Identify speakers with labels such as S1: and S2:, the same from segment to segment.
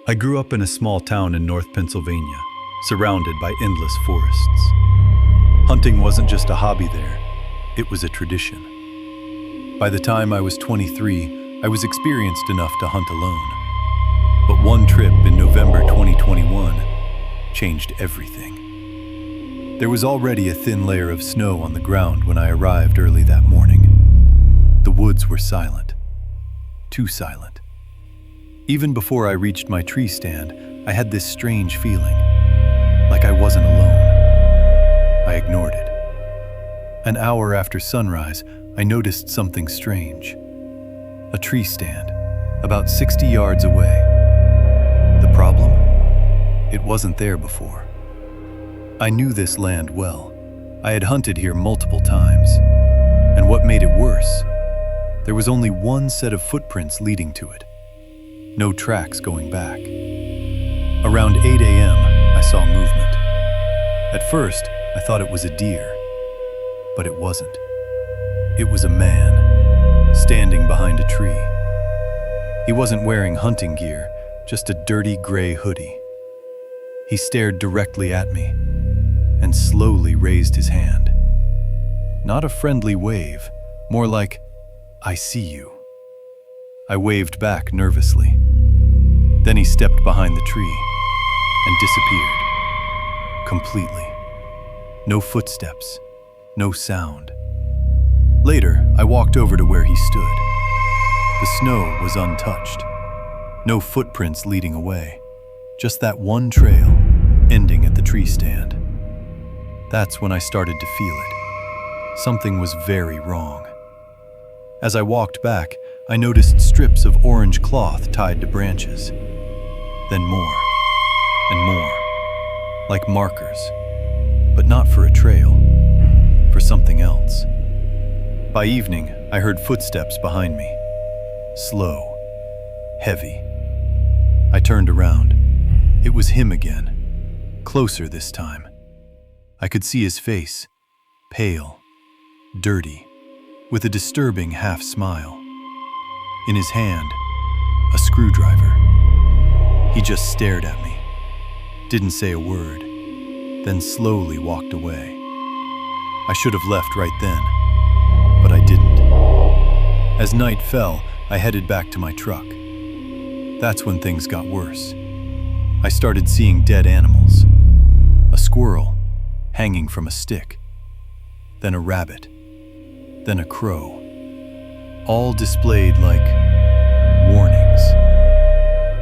S1: I grew up in a small town in North Pennsylvania, surrounded by endless forests. Hunting wasn't just a hobby there, it was a tradition. By the time I was 23, I was experienced enough to hunt alone. But one trip in November 2021 changed everything. There was already a thin layer of snow on the ground when I arrived early that morning. The woods were silent. Too silent. Even before I reached my tree stand, I had this strange feeling, like I wasn't alone. I ignored it. An hour after sunrise, I noticed something strange. A tree stand, about 60 yards away. The problem? It wasn't there before. I knew this land well. I had hunted here multiple times. And what made it worse? There was only one set of footprints leading to it. No tracks going back. Around 8 a.m., I saw movement. At first, I thought it was a deer, but it wasn't. It was a man, standing behind a tree. He wasn't wearing hunting gear, just a dirty gray hoodie. He stared directly at me and slowly raised his hand. Not a friendly wave, more like, "I see you." I waved back nervously. Then he stepped behind the tree and disappeared. Completely. No footsteps, no sound. Later, I walked over to where he stood. The snow was untouched. No footprints leading away. Just that one trail, ending at the tree stand. That's when I started to feel it. Something was very wrong. As I walked back, I noticed strips of orange cloth tied to branches. Then more, and more, like markers, but not for a trail, for something else. By evening, I heard footsteps behind me. Slow, heavy. I turned around. It was him again, closer this time. I could see his face, pale, dirty, with a disturbing half smile. In his hand, a screwdriver. He just stared at me, didn't say a word, then slowly walked away. I should have left right then, but I didn't. As night fell, I headed back to my truck. That's when things got worse. I started seeing dead animals. A squirrel hanging from a stick, then a rabbit, then a crow, all displayed like warnings.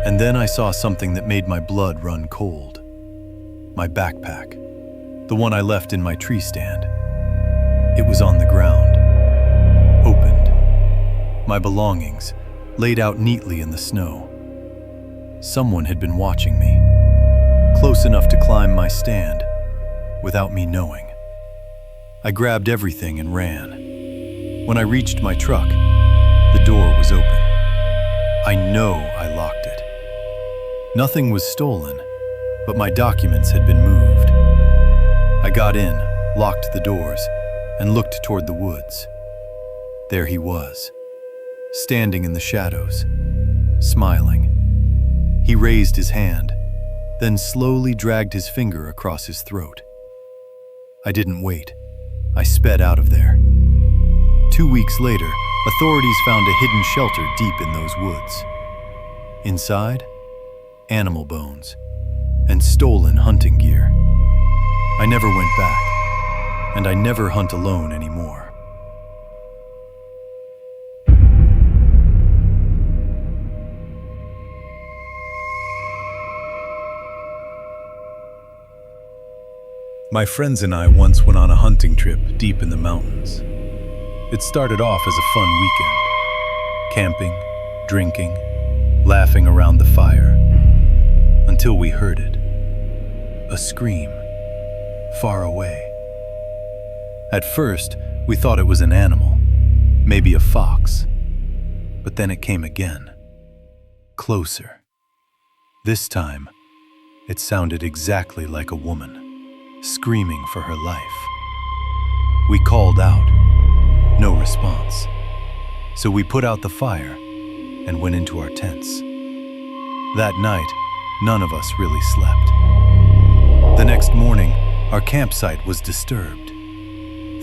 S1: And then I saw something that made my blood run cold. My backpack, the one I left in my tree stand. It was on the ground, opened. My belongings laid out neatly in the snow. Someone had been watching me, close enough to climb my stand, without me knowing. I grabbed everything and ran. When I reached my truck, the door was open. I know I locked it. Nothing was stolen, but my documents had been moved. I got in, locked the doors, and looked toward the woods. There he was, standing in the shadows, smiling. He raised his hand, then slowly dragged his finger across his throat. I didn't wait. I sped out of there. 2 weeks later, authorities found a hidden shelter deep in those woods. Inside, animal bones and stolen hunting gear. I never went back, and I never hunt alone anymore. My friends and I once went on a hunting trip deep in the mountains. It started off as a fun weekend. Camping, drinking, laughing around the fire, until we heard it. A scream, far away. At first, we thought it was an animal, maybe a fox. But then it came again, closer. This time, it sounded exactly like a woman, screaming for her life. We called out, no response. So we put out the fire and went into our tents. That night, none of us really slept. The next morning, our campsite was disturbed.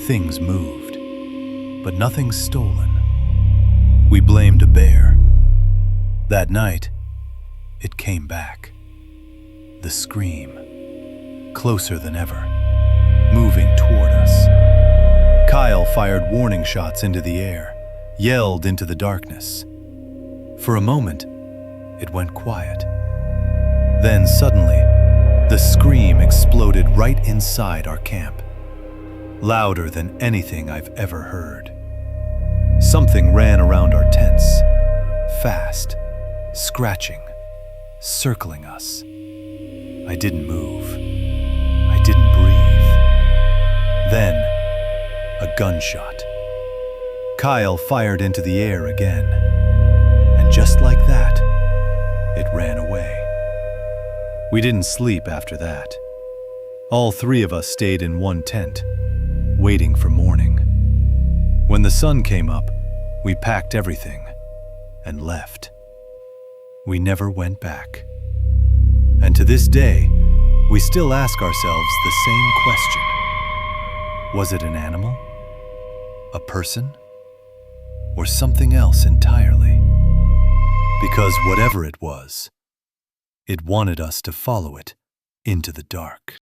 S1: Things moved, but nothing stolen. We blamed a bear. That night, it came back. The scream, closer than ever, moving toward us. Kyle fired warning shots into the air, yelled into the darkness. For a moment, it went quiet. Then suddenly, the scream exploded right inside our camp, louder than anything I've ever heard. Something ran around our tents, fast, scratching, circling us. I didn't move. I didn't breathe. Then, a gunshot. Kyle fired into the air again, and just like that, it ran away. We didn't sleep after that. All three of us stayed in one tent, waiting for morning. When the sun came up, we packed everything and left. We never went back. And to this day, we still ask ourselves the same question. Was it an animal? A person? Or something else entirely? Because whatever it was, it wanted us to follow it into the dark.